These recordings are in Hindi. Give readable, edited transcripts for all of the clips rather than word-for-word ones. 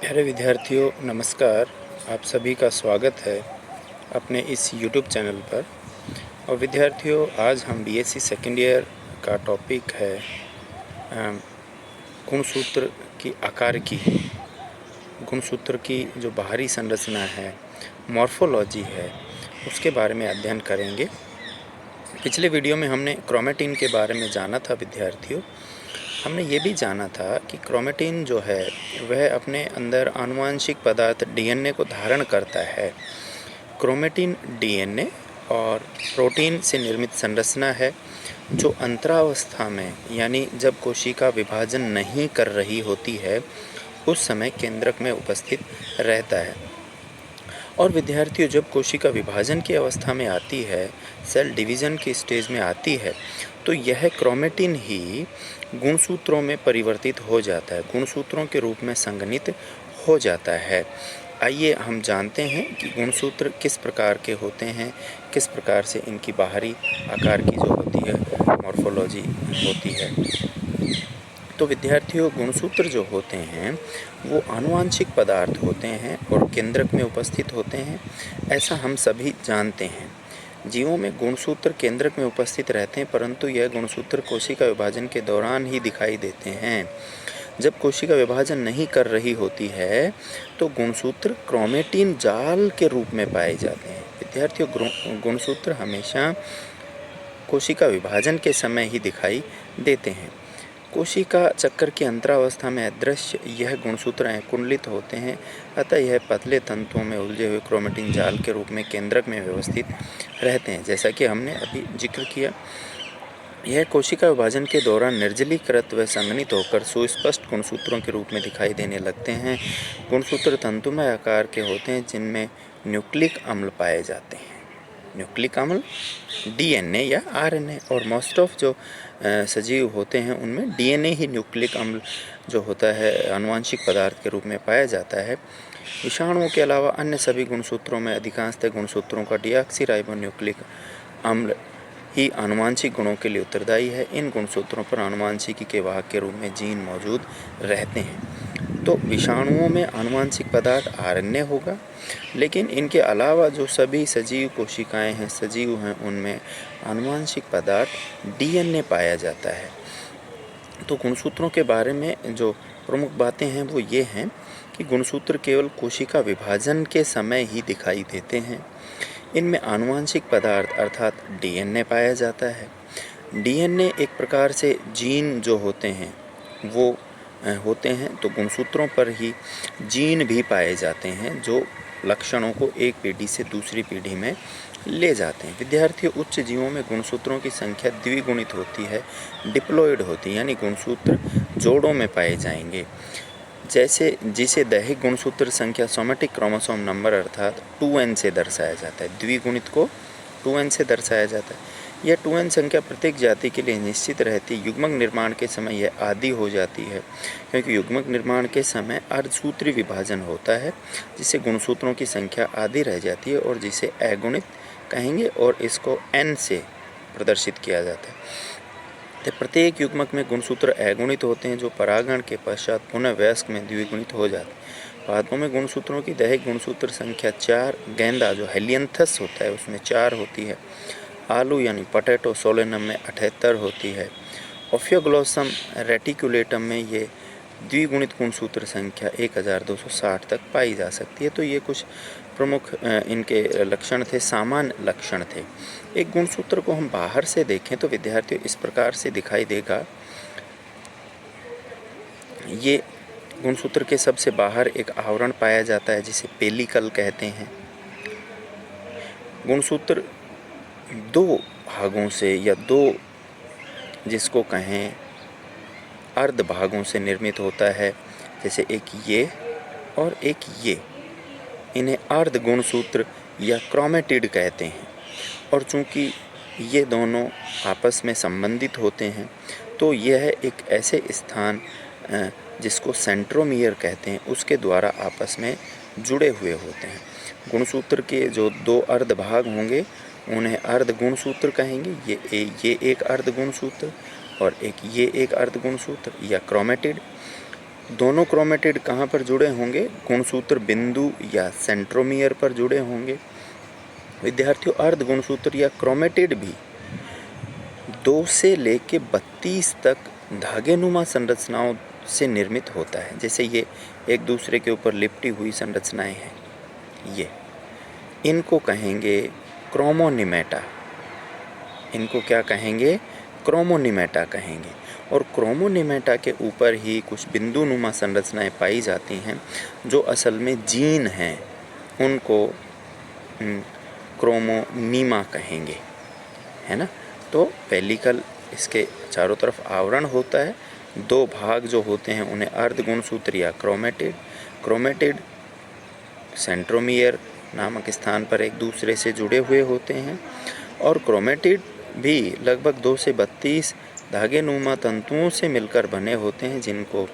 प्यारे विद्यार्थियों नमस्कार। आप सभी का स्वागत है अपने इस YouTube चैनल पर। और विद्यार्थियों आज हम बीएससी सेकेंड ईयर का टॉपिक है गुणसूत्र की आकार की गुणसूत्र की जो बाहरी संरचना है, मॉर्फोलॉजी है, उसके बारे में अध्ययन करेंगे। पिछले वीडियो में हमने क्रोमेटिन के बारे में जाना था विद्यार्थियों। हमने ये भी जाना था कि क्रोमेटिन जो है वह अपने अंदर आनुवांशिक पदार्थ डीएनए को धारण करता है। क्रोमेटिन डीएनए और प्रोटीन से निर्मित संरचना है जो अंतरावस्था में यानी जब कोशिका विभाजन नहीं कर रही होती है उस समय केंद्रक में उपस्थित रहता है। और विद्यार्थियों जब कोशिका विभाजन की अवस्था में आती है, सेल डिवीज़न की स्टेज में आती है, तो यह क्रोमेटिन ही गुणसूत्रों में परिवर्तित हो जाता है, गुणसूत्रों के रूप में संघनित हो जाता है। आइए हम जानते हैं कि गुणसूत्र किस प्रकार के होते हैं, किस प्रकार से इनकी बाहरी आकार की जो होती है मॉर्फोलॉजी होती है। तो विद्यार्थियों गुणसूत्र जो होते हैं वो आनुवांशिक पदार्थ होते हैं और केंद्रक में उपस्थित होते हैं, ऐसा हम सभी जानते हैं। जीवों में गुणसूत्र केंद्रक में उपस्थित रहते हैं, परंतु यह गुणसूत्र कोशिका विभाजन के दौरान ही दिखाई देते हैं। जब कोशिका विभाजन नहीं कर रही होती है तो गुणसूत्र क्रोमेटिन जाल के रूप में पाए जाते हैं। विद्यार्थियों गुणसूत्र हमेशा कोशिका विभाजन के समय ही दिखाई देते हैं। कोशिका चक्कर की अंतरावस्था में अदृश्य यह गुणसूत्र अकुंडलित होते हैं, अतः यह पतले तंतुओं में उलझे हुए क्रोमेटिन जाल के रूप में केंद्रक में व्यवस्थित रहते हैं। जैसा कि हमने अभी जिक्र किया, यह कोशिका विभाजन के दौरान निर्जलीकृत व संघनित होकर सुस्पष्ट गुणसूत्रों के रूप में दिखाई देने लगते हैं। गुणसूत्र तंतुमय आकार के होते हैं जिनमें न्यूक्लिक अम्ल पाए जाते हैं। न्यूक्लिक अम्ल डीएनए या आरएनए, और मोस्ट ऑफ जो सजीव होते हैं उनमें डीएनए ही न्यूक्लिक अम्ल जो होता है आनुवांशिक पदार्थ के रूप में पाया जाता है। विषाणुओं के अलावा अन्य सभी गुणसूत्रों में अधिकांशतः गुणसूत्रों का डीऑक्सीराइबोन्यूक्लिक अम्ल ही आनुवांशिक गुणों के लिए उत्तरदायी है। इन गुणसूत्रों पर आनुवांशिकी के वाहक के रूप में जीन मौजूद रहते हैं। तो विषाणुओं में आनुवांशिक पदार्थ आरएनए होगा, लेकिन इनके अलावा जो सभी सजीव कोशिकाएं हैं, सजीव हैं, उनमें आनुवांशिक पदार्थ डीएनए पाया जाता है। तो गुणसूत्रों के बारे में जो प्रमुख बातें हैं वो ये हैं कि गुणसूत्र केवल कोशिका विभाजन के समय ही दिखाई देते हैं। इनमें आनुवांशिक पदार्थ अर्थात डीएनए पाया जाता है। डीएनए एक प्रकार से जीन जो होते हैं वो होते हैं, तो गुणसूत्रों पर ही जीन भी पाए जाते हैं जो लक्षणों को एक पीढ़ी से दूसरी पीढ़ी में ले जाते हैं। विद्यार्थियों उच्च जीवों में गुणसूत्रों की संख्या द्विगुणित होती है, डिप्लॉयड होती है, यानी गुणसूत्र जोड़ों में पाए जाएंगे। जैसे जिसे दैहिक गुणसूत्र संख्या सोमेटिक क्रोमोसोम नंबर अर्थात 2n से दर्शाया जाता है। द्विगुणित को 2n से दर्शाया जाता है। यह 2n संख्या प्रत्येक जाति के लिए निश्चित रहती है। युग्मक निर्माण के समय यह आधी हो जाती है, क्योंकि युग्मक निर्माण के समय अर्धसूत्री विभाजन होता है जिससे गुणसूत्रों की संख्या आधी रह जाती है और जिसे अगुणित कहेंगे, और इसको n से प्रदर्शित किया जाता है। तो प्रत्येक युग्मक में गुणसूत्र अगुणित होते हैं जो परागण के पश्चात पुनः वयस्क में द्विगुणित हो जाते हैं। पादपों में गुणसूत्रों की दैहिक गुणसूत्र संख्या 4, गेंदा जो हेलियंथस होता है उसमें 4 होती है। आलू यानी पोटैटो सोलेनम में 78 होती है। ओफियोग्लोसम रेटिकुलेटम में ये द्विगुणित गुणसूत्र संख्या 1260 तक पाई जा सकती है। तो ये कुछ प्रमुख इनके लक्षण थे, सामान्य लक्षण थे। एक गुणसूत्र को हम बाहर से देखें तो विद्यार्थियों इस प्रकार से दिखाई देगा। ये गुणसूत्र के सबसे बाहर एक आवरण पाया जाता है जिसे पेलिकल कहते हैं। गुणसूत्र दो भागों से या दो जिसको कहें अर्ध भागों से निर्मित होता है, जैसे एक ये और एक ये। इन्हें अर्ध गुणसूत्र या क्रोमेटिड कहते हैं। और चूंकि ये दोनों आपस में संबंधित होते हैं तो यह एक ऐसे स्थान जिसको सेंट्रोमियर कहते हैं उसके द्वारा आपस में जुड़े हुए होते हैं। गुणसूत्र के जो दो अर्ध भाग होंगे उन्हें अर्ध गुणसूत्र कहेंगे। ये एक अर्ध गुणसूत्र और एक ये एक अर्ध गुणसूत्र या क्रोमेटिड। दोनों क्रोमेटिड कहाँ पर जुड़े होंगे? गुणसूत्र बिंदु या सेंट्रोमियर पर जुड़े होंगे। विद्यार्थियों, अर्ध गुणसूत्र या क्रोमेटिड भी 2 से लेके 32 तक धागेनुमा संरचनाओं से निर्मित होता है। जैसे ये एक दूसरे के ऊपर लिपटी हुई संरचनाएं हैं, ये इनको कहेंगे क्रोमोनिमेटा। इनको क्या कहेंगे? क्रोमोनिमेटा कहेंगे। और क्रोमोनिमेटा के ऊपर ही कुछ बिंदुनुमा संरचनाएं पाई जाती हैं जो असल में जीन हैं, उनको क्रोमोनीमा कहेंगे, है ना। तो पेलिकल इसके चारों तरफ आवरण होता है। 2 भाग जो होते हैं उन्हें अर्ध गुणसूत्र या क्रोमेटिड सेंट्रोमियर नामक स्थान पर एक दूसरे से जुड़े हुए होते हैं। और क्रोमेटिड भी लगभग 2 से 32 धागेनुमा तंतुओं से मिलकर बने होते हैं जिनको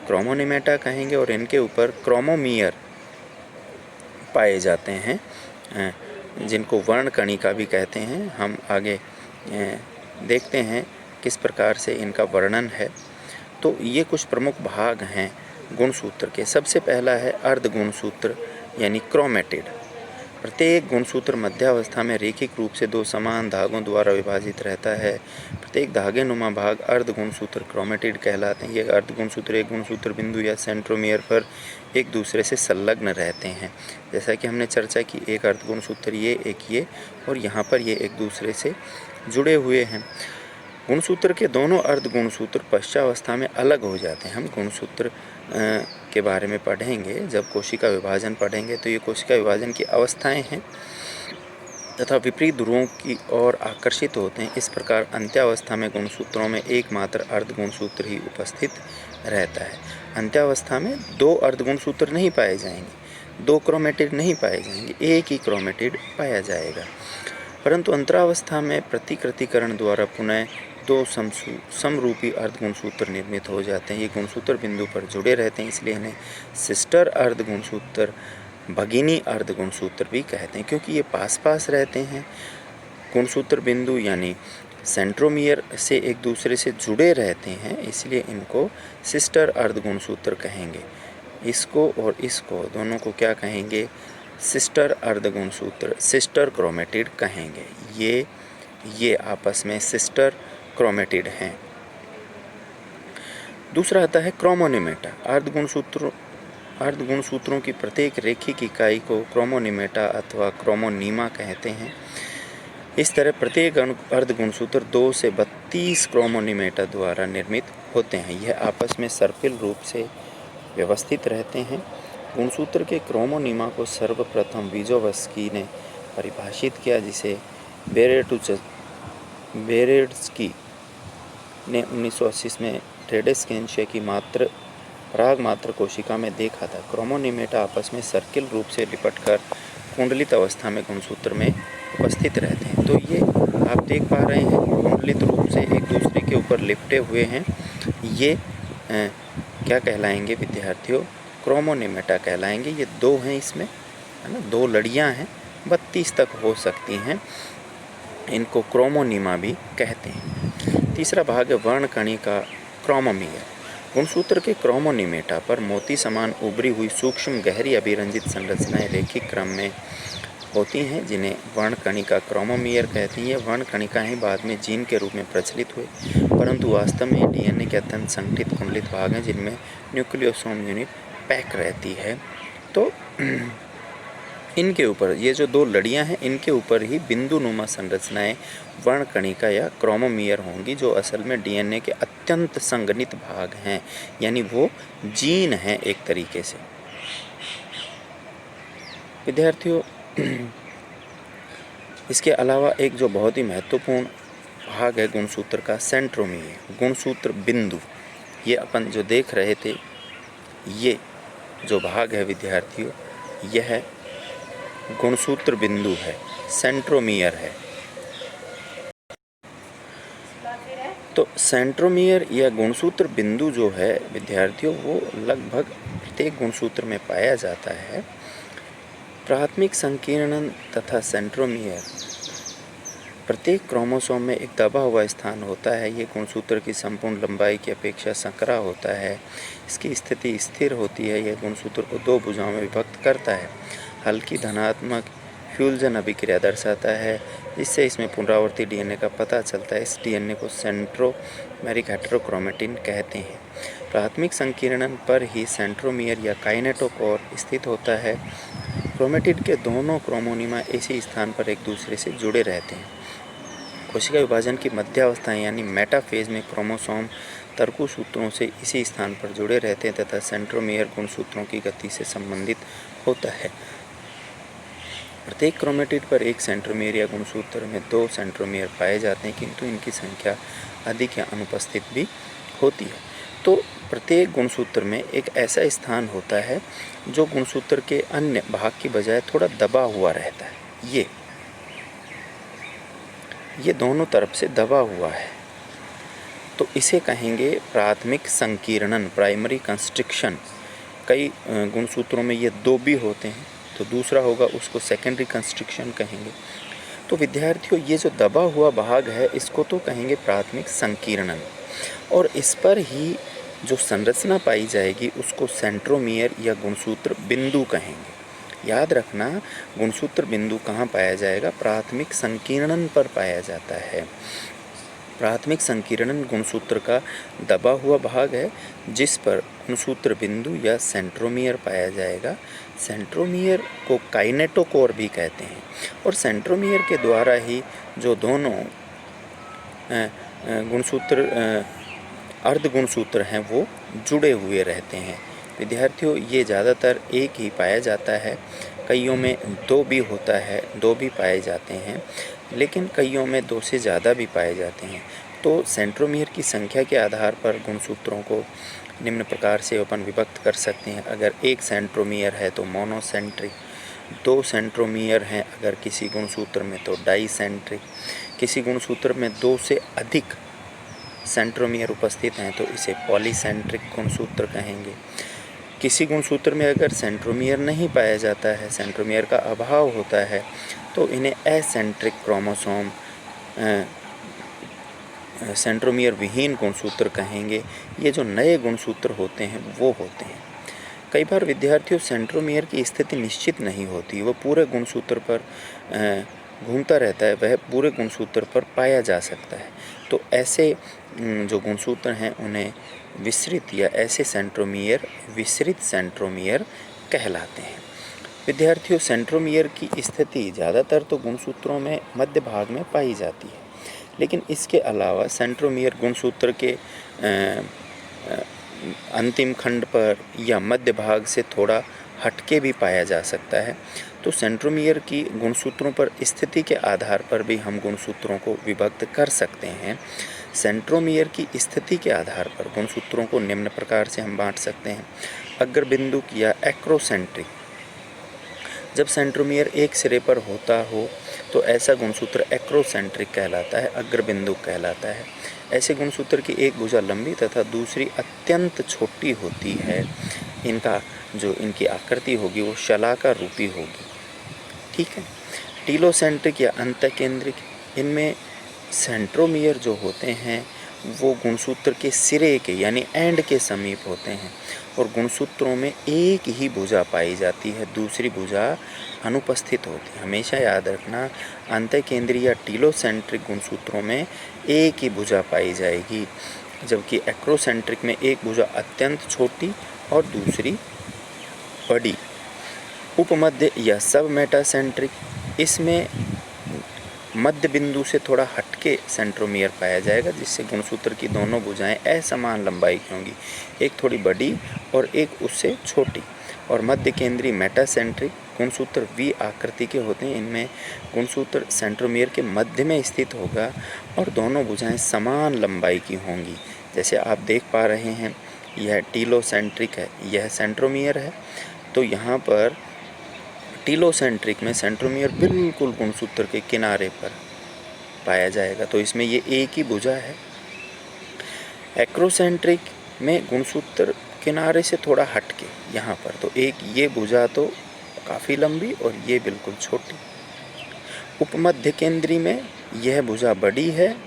क्रोमोनिमेटा कहेंगे। और इनके ऊपर क्रोमोमियर पाए जाते हैं जिनको वर्णकणिका भी कहते हैं। हम आगे देखते हैं किस प्रकार से इनका वर्णन है। तो ये कुछ प्रमुख भाग हैं गुणसूत्र के। सबसे पहला है अर्ध गुणसूत्र यानी क्रोमेटिड। प्रत्येक गुणसूत्र मध्यावस्था में रैखिक रूप से 2 समान धागों द्वारा विभाजित रहता है। प्रत्येक धागेनुमा भाग अर्ध गुणसूत्र क्रोमेटिड कहलाते हैं। ये अर्ध गुणसूत्र एक गुणसूत्र बिंदु या सेंट्रोमियर पर एक दूसरे से संलग्न रहते हैं। जैसा कि हमने चर्चा की, एक अर्ध गुणसूत्र ये, एक ये, और यहाँ पर ये एक दूसरे से जुड़े हुए हैं। गुणसूत्र के दोनों अर्ध गुणसूत्र पश्चावस्था में अलग हो जाते हैं। हम गुणसूत्र के बारे में पढ़ेंगे, जब कोशिका विभाजन पढ़ेंगे तो ये कोशिका विभाजन की अवस्थाएं हैं तथा विपरीत ध्रुवों की ओर आकर्षित होते हैं। इस प्रकार अंत्यावस्था में गुणसूत्रों में एकमात्र अर्ध गुणसूत्र ही उपस्थित रहता है। अंत्यावस्था में 2 अर्ध गुणसूत्र नहीं पाए जाएंगे, 2 क्रोमेटिड नहीं पाए जाएंगे, एक ही क्रोमेटिड पाया जाएगा। परंतु अंतरावस्था में प्रतिकृतिकरण द्वारा पुनः 2 समरूपी अर्ध गुणसूत्र निर्मित हो जाते हैं। ये गुणसूत्र बिंदु पर जुड़े रहते हैं, इसलिए इन्हें सिस्टर अर्ध गुणसूत्र, भगिनी अर्ध गुणसूत्र भी कहते हैं, क्योंकि ये पास पास रहते हैं। गुणसूत्र बिंदु यानी सेंट्रोमियर से एक दूसरे से जुड़े रहते हैं, इसलिए इनको सिस्टर अर्ध गुणसूत्र कहेंगे। इसको और इसको दोनों को क्या कहेंगे? सिस्टर अर्ध गुणसूत्र, सिस्टर क्रोमेटिड कहेंगे। ये आपस में सिस्टर क्रोमेटिड हैं। दूसरा आता है क्रोमोनिमेटा। अर्ध गुणसूत्रों की प्रत्येक रैखिक इकाई को क्रोमोनिमेटा अथवा क्रोमोनीमा कहते हैं। इस तरह प्रत्येक अर्ध गुणसूत्र 2 से 32 क्रोमोनिमेटा द्वारा निर्मित होते हैं। यह आपस में सर्पिल रूप से व्यवस्थित रहते हैं। गुणसूत्र के क्रोमोनीमा को सर्वप्रथम विजोवस्की ने परिभाषित किया, जिसे बेरेड्स्की ने 1980 में टेडेस्केंशिया की पराग मात्र कोशिका में देखा था। क्रोमोनिमेटा आपस में सर्किल रूप से लिपटकर कुंडलित अवस्था में गुणसूत्र में उपस्थित रहते हैं। तो ये आप देख पा रहे हैं, कुंडलित रूप से एक दूसरे के ऊपर लिपटे हुए हैं। ये क्या कहलाएंगे विद्यार्थियों? क्रोमोनिमेटा कहलाएंगे। ये 2 हैं इसमें, है ना, 2 लड़ियाँ हैं, 32 तक हो सकती हैं। इनको क्रोमोनीमा भी कहते हैं। तीसरा भाग है वर्णकणिका क्रोमोमियर। गुणसूत्र के क्रोमोनिमेटा पर मोती समान उभरी हुई सूक्ष्म गहरी अभिरंजित संरचनाएं रैखिक क्रम में होती हैं, जिन्हें वर्णकणिका क्रोमोमियर कहती हैं। ये वर्णकणिकाएँ बाद में जीन के रूप में प्रचलित हुए, परंतु वास्तव में डीएनए के अत्यंत संगठित कुंडलित भाग हैं जिनमें न्यूक्लियोसोम यूनिट पैक रहती है। तो इनके ऊपर ये जो 2 लड़ियां हैं, इनके ऊपर ही बिंदुनुमा संरचनाएं वर्णकणिका या क्रोमोमियर होंगी, जो असल में डीएनए के अत्यंत संगठित भाग हैं, यानी वो जीन हैं एक तरीके से। विद्यार्थियों, इसके अलावा एक जो बहुत ही महत्वपूर्ण भाग है गुणसूत्र का, सेंट्रोमियर, गुणसूत्र बिंदु। ये अपन जो देख रहे थे, ये जो भाग है विद्यार्थियों, यह गुणसूत्र बिंदु है, सेंट्रोमियर है। तो सेंट्रोमियर या गुणसूत्र बिंदु जो है विद्यार्थियों, वो लगभग प्रत्येक गुणसूत्र में पाया जाता है। प्राथमिक संकीर्णन तथा सेंट्रोमियर प्रत्येक क्रोमोसोम में एक दबा हुआ स्थान होता है। ये गुणसूत्र की संपूर्ण लंबाई की अपेक्षा संकरा होता है। इसकी स्थिति स्थिर होती है। यह गुणसूत्र को दो भुजाओं में विभक्त करता है। हल्की धनात्मक फ्यूजन अभिक्रिया दर्शाता है, जिससे इसमें पुनरावर्ती डीएनए का पता चलता है। इस डीएनए को सेंट्रोमेरिक हेटेरोक्रोमेटिन कहते हैं। प्राथमिक संकीर्णन पर ही सेंट्रोमियर या काइनेटोकोर स्थित होता है। क्रोमेटिड के दोनों क्रोमोनिमा इसी स्थान पर एक दूसरे से जुड़े रहते हैं। कोशिका विभाजन की मध्यावस्थाएं यानी मेटाफेज में क्रोमोसोम तर्कु सूत्रों से इसी स्थान पर जुड़े रहते हैं तथा सेंट्रोमियर गुणसूत्रों की गति से संबंधित होता है। प्रत्येक क्रोमेटिड पर एक सेंट्रोमियर या गुणसूत्र में दो सेंट्रोमियर पाए जाते हैं, किंतु इनकी संख्या अधिक या अनुपस्थित भी होती है। तो प्रत्येक गुणसूत्र में एक ऐसा स्थान होता है जो गुणसूत्र के अन्य भाग की बजाय थोड़ा दबा हुआ रहता है। ये दोनों तरफ से दबा हुआ है, तो इसे कहेंगे प्राथमिक संकीर्णन, प्राइमरी कंस्ट्रिक्शन। कई गुणसूत्रों में ये दो भी होते हैं, तो दूसरा होगा उसको सेकेंडरी कंस्ट्रिक्शन कहेंगे। तो विद्यार्थियों, ये जो दबा हुआ भाग है इसको तो कहेंगे प्राथमिक संकीर्णन, और इस पर ही जो संरचना पाई जाएगी उसको सेंट्रोमियर या गुणसूत्र बिंदु कहेंगे। याद रखना, गुणसूत्र बिंदु कहाँ पाया जाएगा? प्राथमिक संकीर्णन पर पाया जाता है। प्राथमिक संकीर्णन गुणसूत्र का दबा हुआ भाग है जिस पर गुणसूत्र बिंदु या सेंट्रोमियर पाया जाएगा। सेंट्रोमियर को काइनेटोकोर भी कहते हैं, और सेंट्रोमियर के द्वारा ही जो दोनों गुणसूत्र अर्ध गुणसूत्र हैं वो जुड़े हुए रहते हैं। विद्यार्थियों, ये ज़्यादातर एक ही पाया जाता है। कईयों में दो भी होता है, दो भी पाए जाते हैं, लेकिन कईयों में दो से ज़्यादा भी पाए जाते हैं। तो सेंट्रोमियर की संख्या के आधार पर गुणसूत्रों को निम्न प्रकार से अपन विभक्त कर सकते हैं। अगर एक सेंट्रोमियर है तो मोनोसेंट्रिक, दो सेंट्रोमियर हैं अगर किसी गुणसूत्र में तो डाइसेंट्रिक, किसी गुणसूत्र में दो से अधिक सेंट्रोमियर उपस्थित हैं तो इसे पॉलीसेंट्रिक गुणसूत्र कहेंगे। किसी गुणसूत्र में अगर सेंट्रोमियर नहीं पाया जाता है, सेंट्रोमियर का अभाव होता है, तो इन्हें एसेंट्रिक क्रोमोसोम, सेंट्रोमियर विहीन गुणसूत्र कहेंगे। ये जो नए गुणसूत्र होते हैं वो होते हैं। कई बार विद्यार्थियों, सेंट्रोमियर की स्थिति निश्चित नहीं होती, वो पूरे गुणसूत्र पर घूमता रहता है, वह पूरे गुणसूत्र पर पाया जा सकता है। तो ऐसे जो गुणसूत्र हैं उन्हें विसरित या ऐसे सेंट्रोमियर विसरित सेंट्रोमियर कहलाते हैं। विद्यार्थियों, सेंट्रोमियर की स्थिति ज़्यादातर तो गुणसूत्रों में मध्य भाग में पाई जाती है, लेकिन इसके अलावा सेंट्रोमियर गुणसूत्र के अंतिम खंड पर या मध्य भाग से थोड़ा हटके भी पाया जा सकता है। तो सेंट्रोमियर की गुणसूत्रों पर स्थिति के आधार पर भी हम गुणसूत्रों को विभक्त कर सकते हैं। सेंट्रोमियर की स्थिति के आधार पर गुणसूत्रों को निम्न प्रकार से हम बांट सकते हैं। अग्रबिंदु या एक्रोसेंट्रिक, जब सेंट्रोमियर एक सिरे पर होता हो तो ऐसा गुणसूत्र एक्रोसेंट्रिक कहलाता है, अग्रबिंदु कहलाता है। ऐसे गुणसूत्र की एक भुजा लंबी तथा दूसरी अत्यंत छोटी होती है। इनकी आकृति होगी वो शलाकार रूपी होगी। ठीक है। टीलोसेंट्रिक या अंतकेंद्रिक, इनमें सेंट्रोमियर जो होते हैं वो गुणसूत्र के सिरे के यानी एंड के समीप होते हैं, और गुणसूत्रों में एक ही भुजा पाई जाती है, दूसरी भुजा अनुपस्थित होती है। हमेशा याद रखना, अंतकेंद्रीय या टीलोसेंट्रिक गुणसूत्रों में एक ही भुजा पाई जाएगी, जबकि एक्रोसेंट्रिक में एक भुजा अत्यंत छोटी और दूसरी बड़ी। उपमध्य या सब मेटासेंट्रिक, इसमें मध्य बिंदु से थोड़ा हटके सेंट्रोमियर पाया जाएगा, जिससे गुणसूत्र की दोनों भुजाएं असमान लंबाई की होंगी, एक थोड़ी बड़ी और एक उससे छोटी। और मध्य केंद्रीय मेटासेंट्रिक गुणसूत्र वी आकृति के होते हैं। इनमें गुणसूत्र सेंट्रोमियर के मध्य में स्थित होगा और दोनों भुजाएं समान लंबाई की होंगी। जैसे आप देख पा रहे हैं, यह टीलोसेंट्रिक है, यह सेंट्रोमियर है। तो यहाँ पर टीलोसेंट्रिक में सेंट्रोमियर बिल्कुल गुणसूत्र के किनारे पर पाया जाएगा, तो इसमें ये एक ही भुजा है। एक्रोसेंट्रिक में गुणसूत्र किनारे से थोड़ा हटके यहाँ पर, तो एक ये भुजा तो काफ़ी लंबी और ये बिल्कुल छोटी। उपमध्य केंद्री में यह भुजा बड़ी है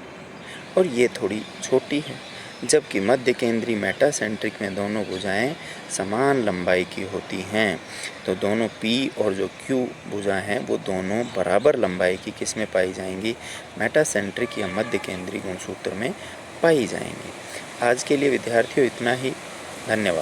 और ये थोड़ी छोटी है, जबकि मध्य केंद्रीय मेटासेंट्रिक में दोनों भुजाएं समान लंबाई की होती हैं। तो दोनों P और जो Q भुजा हैं वो दोनों बराबर लंबाई की किस में पाई जाएंगी? मेटासेंट्रिक या मध्य केंद्रीय गुणसूत्र में पाई जाएंगी। आज के लिए विद्यार्थियों इतना ही। धन्यवाद।